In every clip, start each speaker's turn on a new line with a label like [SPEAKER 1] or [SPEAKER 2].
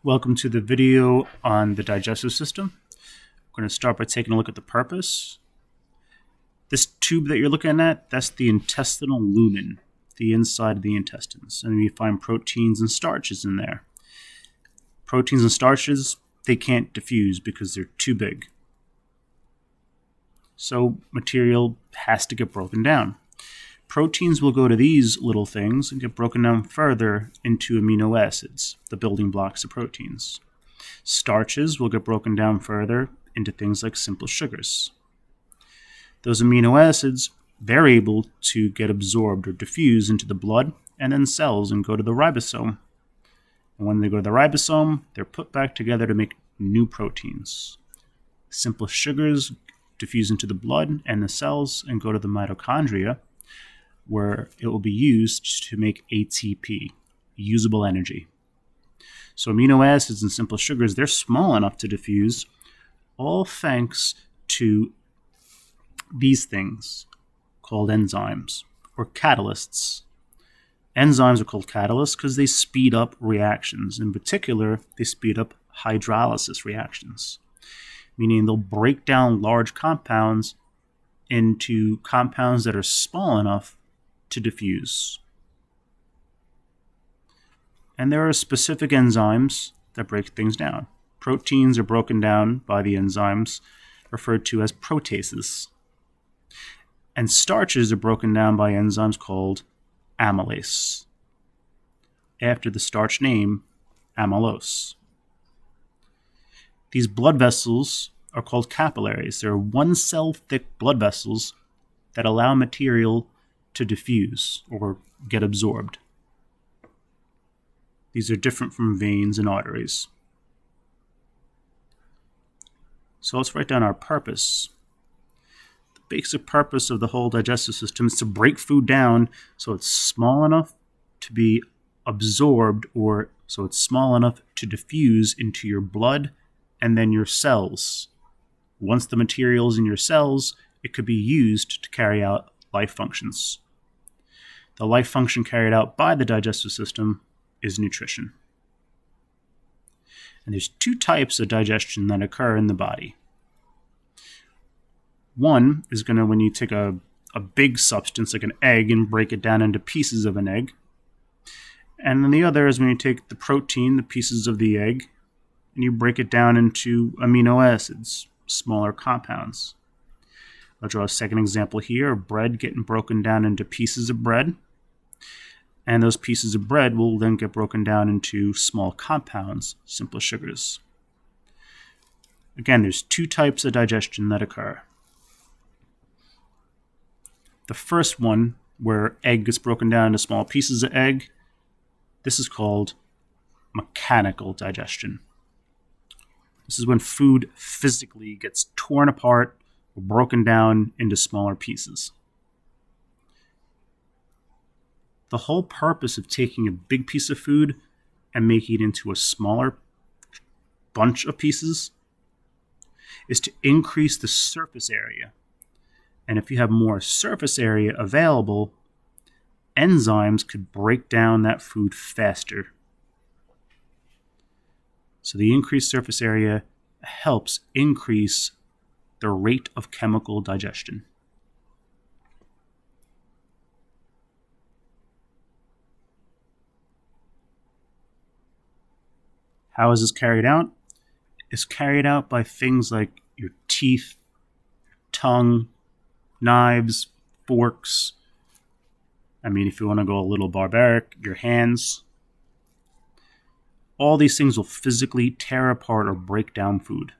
[SPEAKER 1] Welcome to the video on the digestive system. We're going to start by taking a look at the purpose. This tube that you're looking at, that's the intestinal lumen, the inside of the intestines. And you find proteins and starches in there. Proteins and starches, they can't diffuse because they're too big. So material has to get broken down. Proteins will go to these little things and get broken down further into amino acids, the building blocks of proteins. Starches will get broken down further into things like simple sugars. Those amino acids, they're able to get absorbed or diffuse into the blood and then cells and go to the ribosome. And when they go to the ribosome, they're put back together to make new proteins. Simple sugars diffuse into the blood and the cells and go to the mitochondria, where it will be used to make ATP, usable energy. So amino acids and simple sugars, they're small enough to diffuse, all thanks to these things called enzymes or catalysts. Enzymes are called catalysts because they speed up reactions. In particular, they speed up hydrolysis reactions, meaning they'll break down large compounds into compounds that are small enough to diffuse. And there are specific enzymes that break things down. Proteins are broken down by the enzymes referred to as proteases. And starches are broken down by enzymes called amylase, after the starch name amylose. These blood vessels are called capillaries. They're one-cell thick blood vessels that allow material to diffuse or get absorbed. These are different from veins and arteries. So let's write down our purpose. The basic purpose of the whole digestive system is to break food down so it's small enough to be absorbed, or so it's small enough to diffuse into your blood and then your cells. Once the material is in your cells, it could be used to carry out life functions. The life function carried out by the digestive system is nutrition. And there's two types of digestion that occur in the body. One is when you take a big substance like an egg and break it down into pieces of an egg. And then the other is when you take the protein, the pieces of the egg, and you break it down into amino acids, smaller compounds. I'll draw a second example here of bread getting broken down into pieces of bread. And those pieces of bread will then get broken down into small compounds, simple sugars. Again, there's two types of digestion that occur. The first one, where egg gets broken down into small pieces of egg, this is called mechanical digestion. This is when food physically gets torn apart or broken down into smaller pieces. The whole purpose of taking a big piece of food and making it into a smaller bunch of pieces is to increase the surface area. And if you have more surface area available, enzymes could break down that food faster. So the increased surface area helps increase the rate of chemical digestion. How is this carried out? It's carried out by things like your teeth, tongue, knives, forks. If you want to go a little barbaric, your hands. All these things will physically tear apart or break down food.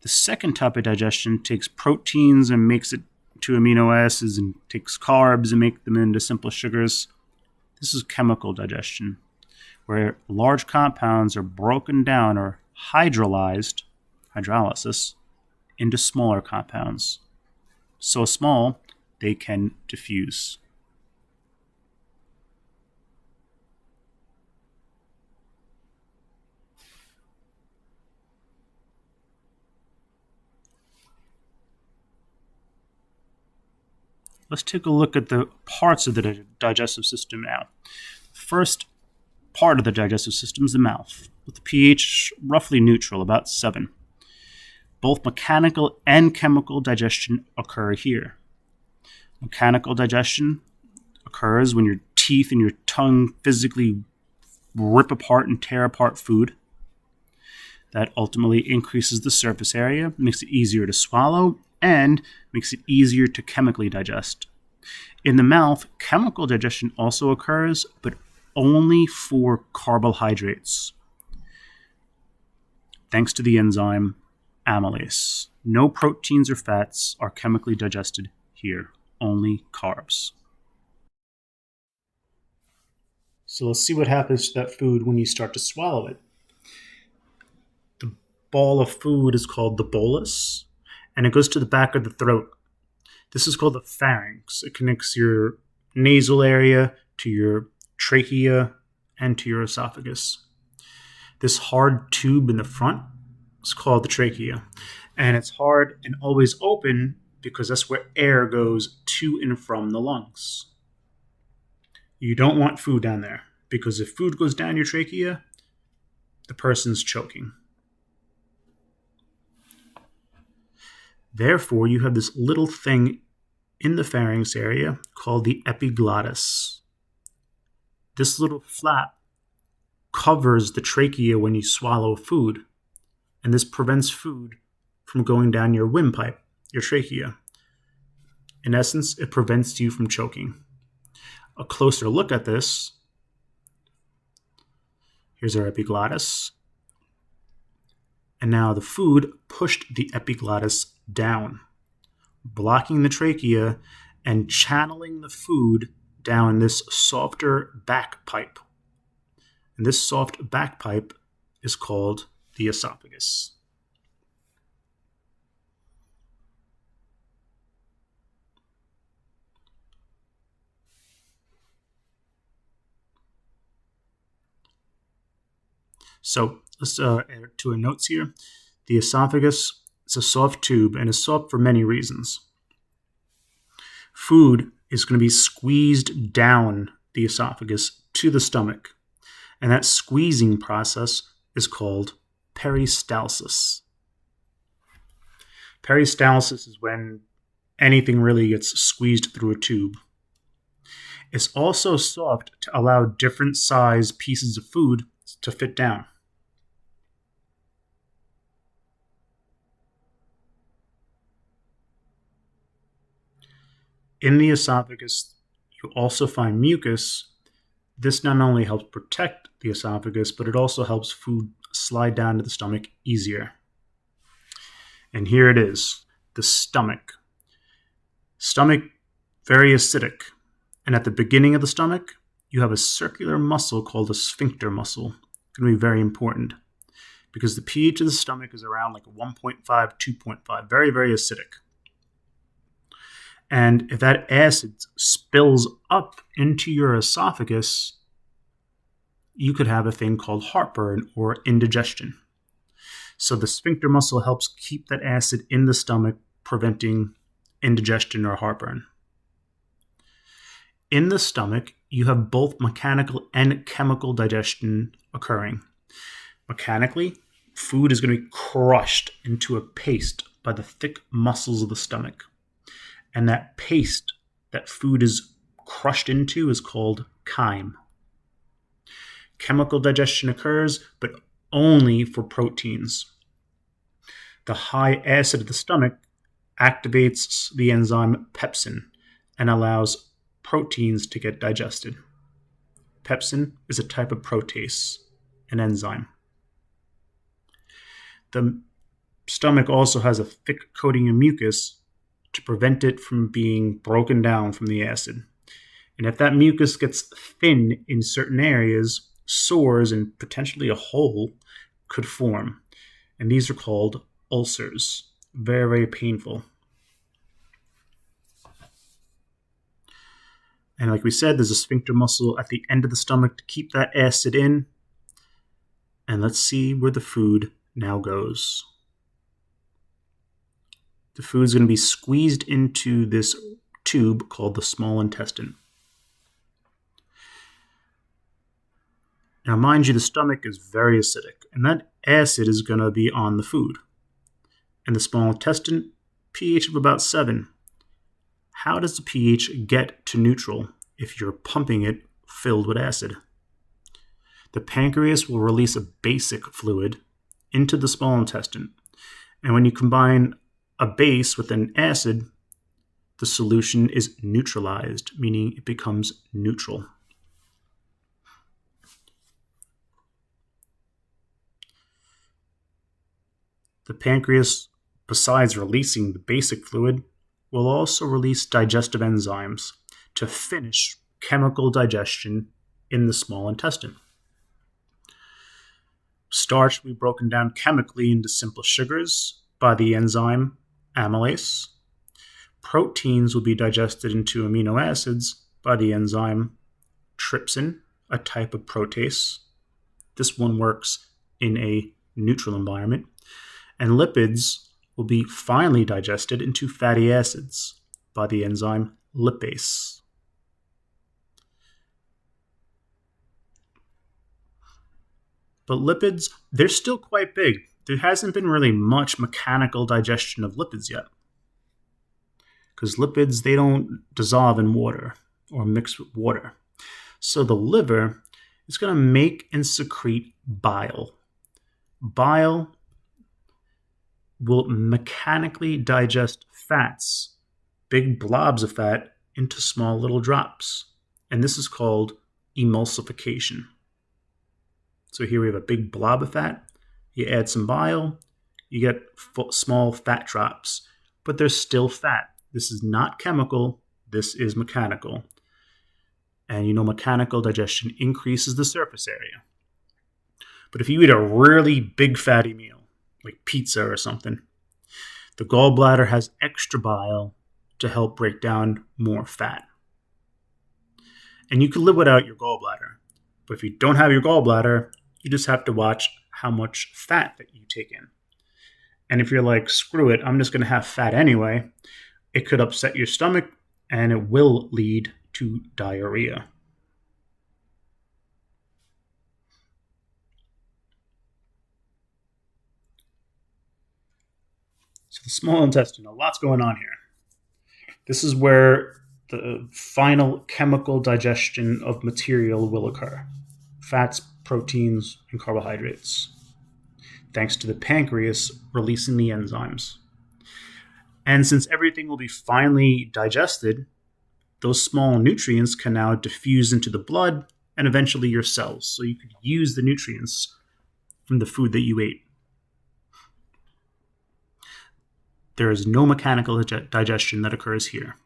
[SPEAKER 1] The second type of digestion takes proteins and makes it to amino acids, and takes carbs and make them into simple sugars. This is chemical digestion, where large compounds are broken down or hydrolyzed, hydrolysis, into smaller compounds. So small, they can diffuse. Let's take a look at the parts of the digestive system now. First, part of the digestive system is the mouth, with the pH roughly neutral, about 7. Both mechanical and chemical digestion occur here. Mechanical digestion occurs when your teeth and your tongue physically rip apart and tear apart food. That ultimately increases the surface area, makes it easier to swallow, and makes it easier to chemically digest. In the mouth, chemical digestion also occurs, but only for carbohydrates, thanks to the enzyme amylase. No proteins or fats are chemically digested here, only carbs. So let's see what happens to that food when you start to swallow it. The ball of food is called the bolus, and it goes to the back of the throat. This is called the pharynx. It connects your nasal area to your trachea and to your esophagus. This hard tube in the front is called the trachea, and it's hard and always open because that's where air goes to and from the lungs. You don't want food down there, because if food goes down your trachea, the person's choking. Therefore, you have this little thing in the pharynx area called the epiglottis. This little flap covers the trachea when you swallow food, and this prevents food from going down your windpipe, your trachea. In essence, it prevents you from choking. A closer look at this. Here's our epiglottis. And now the food pushed the epiglottis down, blocking the trachea and channeling the food down this softer back pipe. And this soft back pipe is called the esophagus. So let's add to our notes here. The esophagus is a soft tube and is soft for many reasons. Food is going to be squeezed down the esophagus to the stomach, and that squeezing process is called peristalsis. Peristalsis is when anything really gets squeezed through a tube. It's also soft to allow different size pieces of food to fit down. In the esophagus, you also find mucus. This not only helps protect the esophagus, but it also helps food slide down to the stomach easier. And here it is, the stomach. Stomach, very acidic. And at the beginning of the stomach, you have a circular muscle called a sphincter muscle. It's going to be very important because the pH of the stomach is around like 1.5, 2.5, very, very acidic. And if that acid spills up into your esophagus, you could have a thing called heartburn or indigestion. So the sphincter muscle helps keep that acid in the stomach, preventing indigestion or heartburn. In the stomach, you have both mechanical and chemical digestion occurring. Mechanically, food is going to be crushed into a paste by the thick muscles of the stomach. And that paste that food is crushed into is called chyme. Chemical digestion occurs, but only for proteins. The high acid of the stomach activates the enzyme pepsin and allows proteins to get digested. Pepsin is a type of protease, an enzyme. The stomach also has a thick coating of mucus to prevent it from being broken down from the acid. And if that mucus gets thin in certain areas, sores and potentially a hole could form. And these are called ulcers. Very, very painful. And like we said, there's a sphincter muscle at the end of the stomach to keep that acid in. And let's see where the food now goes. The food is going to be squeezed into this tube called the small intestine. Now, mind you, the stomach is very acidic, and that acid is going to be on the food. And the small intestine, pH of about 7. How does the pH get to neutral if you're pumping it filled with acid? The pancreas will release a basic fluid into the small intestine. And when you combine a base with an acid, the solution is neutralized, meaning it becomes neutral. The pancreas, besides releasing the basic fluid, will also release digestive enzymes to finish chemical digestion in the small intestine. Starch will be broken down chemically into simple sugars by the enzyme amylase. Proteins will be digested into amino acids by the enzyme trypsin, a type of protease. This one works in a neutral environment. And lipids will be finally digested into fatty acids by the enzyme lipase. But lipids, they're still quite big. There hasn't been really much mechanical digestion of lipids yet. Because lipids, they don't dissolve in water or mix with water. So the liver is going to make and secrete bile. Bile will mechanically digest fats, big blobs of fat, into small little drops. And this is called emulsification. So here we have a big blob of fat. You add some bile, you get small fat drops, but they're still fat. This is not chemical, this is mechanical. And you know mechanical digestion increases the surface area. But if you eat a really big fatty meal, like pizza or something, the gallbladder has extra bile to help break down more fat. And you can live without your gallbladder. But if you don't have your gallbladder, you just have to watch how much fat that you take in. And if you're like, screw it, I'm just going to have fat anyway, it could upset your stomach and it will lead to diarrhea. So the small intestine, a lot's going on here. This is where the final chemical digestion of material will occur. Fats, proteins, and carbohydrates, thanks to the pancreas releasing the enzymes. And since everything will be finally digested, those small nutrients can now diffuse into the blood and eventually your cells. So you could use the nutrients from the food that you ate. There is no mechanical digestion that occurs here.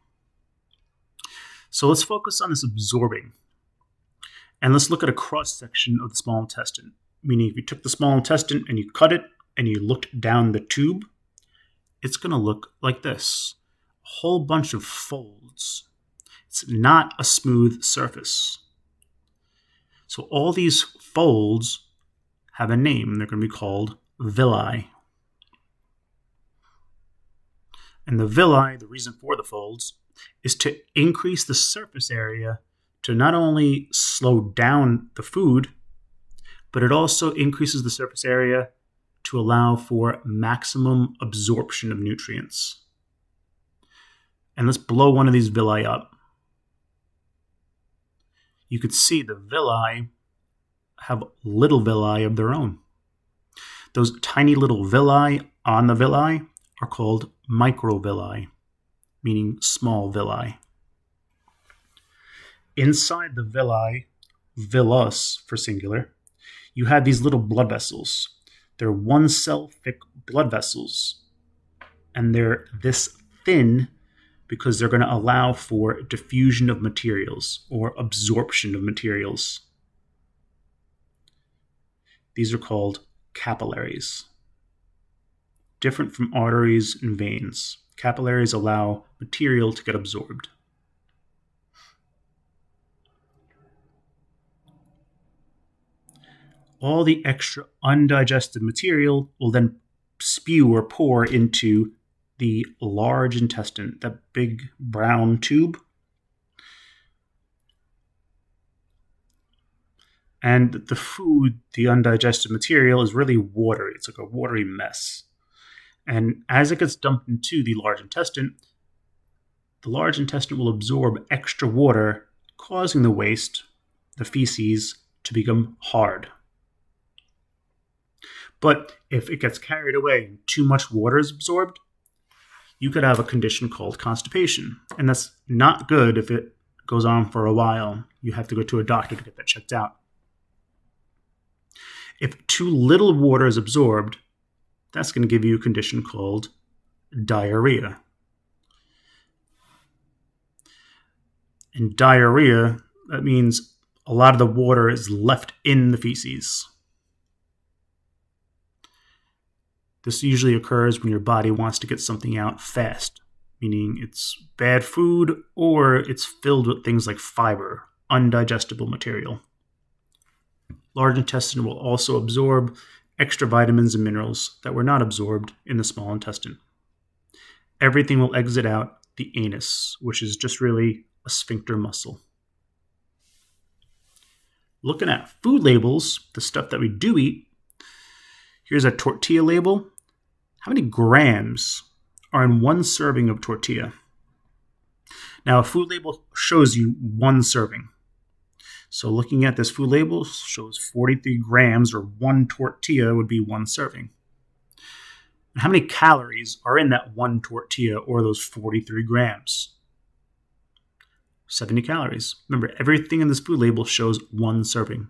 [SPEAKER 1] So let's focus on this absorbing. And let's look at a cross-section of the small intestine. Meaning if you took the small intestine and you cut it and you looked down the tube, it's going to look like this. A whole bunch of folds. It's not a smooth surface. So all these folds have a name. They're going to be called villi. And the villi, the reason for the folds, is to increase the surface area to not only slow down the food, but it also increases the surface area to allow for maximum absorption of nutrients. And let's blow one of these villi up. You could see the villi have little villi of their own. Those tiny little villi on the villi are called microvilli, meaning small villi. Inside the villi, villus for singular, you have these little blood vessels. They're 1 cell thick blood vessels, and they're this thin because they're going to allow for diffusion of materials or absorption of materials. These are called capillaries. Different from arteries and veins, capillaries allow material to get absorbed. All the extra undigested material will then spew or pour into the large intestine, that big brown tube. And the food, the undigested material, is really watery. It's like a watery mess. And as it gets dumped into the large intestine will absorb extra water, causing the waste, the feces, to become hard. But if it gets carried away and too much water is absorbed, you could have a condition called constipation. And that's not good if it goes on for a while. You have to go to a doctor to get that checked out. If too little water is absorbed, that's going to give you a condition called diarrhea. And diarrhea, that means a lot of the water is left in the feces. This usually occurs when your body wants to get something out fast, meaning it's bad food or it's filled with things like fiber, undigestible material. Large intestine will also absorb extra vitamins and minerals that were not absorbed in the small intestine. Everything will exit out the anus, which is just really a sphincter muscle. Looking at food labels, the stuff that we do eat, here's a tortilla label. How many grams are in one serving of tortilla? Now, a food label shows you one serving. So looking at this food label shows 43 grams, or one tortilla would be one serving. And how many calories are in that one tortilla, or those 43 grams? 70 calories. Remember, everything in this food label shows one serving.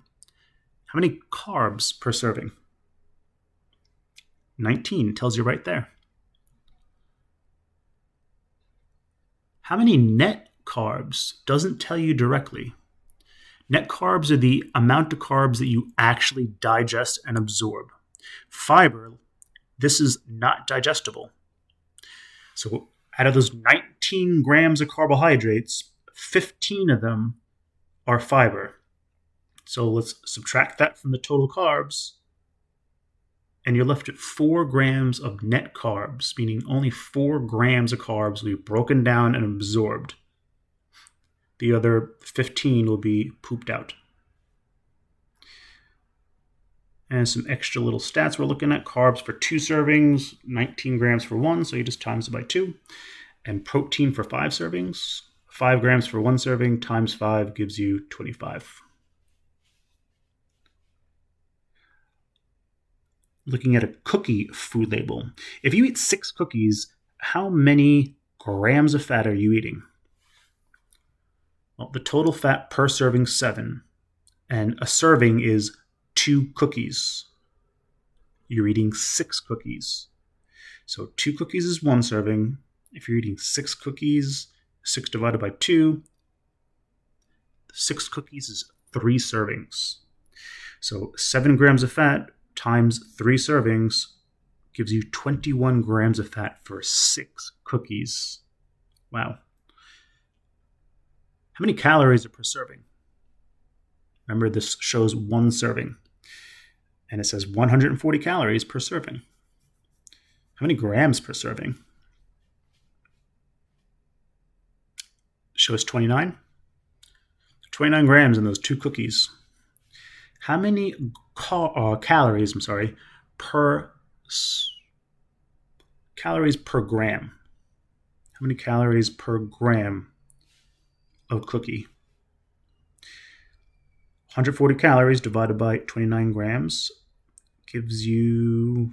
[SPEAKER 1] How many carbs per serving? 19 tells you right there. How many net carbs doesn't tell you directly. Net carbs are the amount of carbs that you actually digest and absorb. Fiber, this is not digestible. So out of those 19 grams of carbohydrates, 15 of them are fiber. So let's subtract that from the total carbs, and you're left at 4 grams of net carbs, meaning only 4 grams of carbs will be broken down and absorbed. The other 15 will be pooped out. And some extra little stats we're looking at. Carbs for 2 servings, 19 grams for 1, so you just times it by 2. And protein for 5 servings, 5 grams for 1 serving times 5 gives you 25. Looking at a cookie food label. If you eat 6 cookies, how many grams of fat are you eating? Well, the total fat per serving is 7, and a serving is 2 cookies. You're eating 6 cookies. So 2 cookies is 1 serving. If you're eating 6 cookies, 6 divided by 2, 6 cookies is 3 servings. So 7 grams of fat times 3 servings gives you 21 grams of fat for 6 cookies. Wow. How many calories are per serving? Remember, this shows 1 serving. And it says 140 calories per serving. How many grams per serving? It shows 29. 29 grams in those 2 cookies. How many calories per gram? How many calories per gram of cookie? 140 calories divided by 29 grams gives you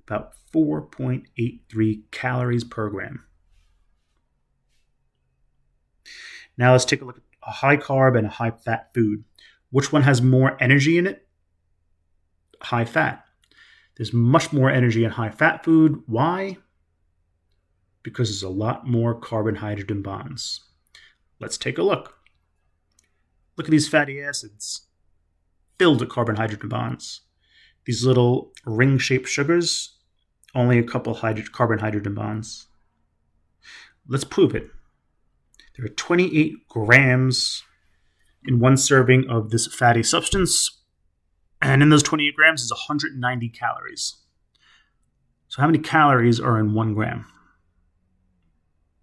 [SPEAKER 1] about 4.83 calories per gram. Now let's take a look at a high carb and a high fat food. Which one has more energy in it? High fat. There's much more energy in high fat food. Why? Because there's a lot more carbon-hydrogen bonds. Let's take a look. Look at these fatty acids filled with carbon-hydrogen bonds. These little ring-shaped sugars, only a couple carbon-hydrogen bonds. Let's prove it. There are 28 grams in 1 serving of this fatty substance, and in those 28 grams is 190 calories. So how many calories are in 1 gram?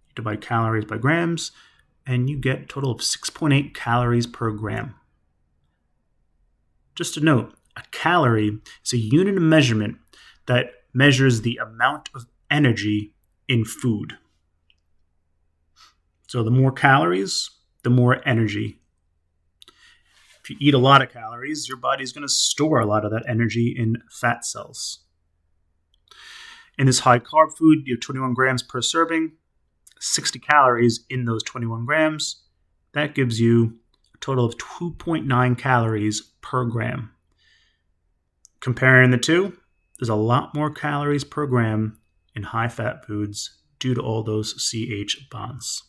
[SPEAKER 1] You divide calories by grams, and you get a total of 6.8 calories per gram. just a note, a calorie is a unit of measurement that measures the amount of energy in food. So the more calories, the more energy. If you eat a lot of calories, your body's going to store a lot of that energy in fat cells. In this high carb food, you have 21 grams per serving, 60 calories in those 21 grams. That gives you a total of 2.9 calories per gram. Comparing the two, there's a lot more calories per gram in high fat foods due to all those CH bonds.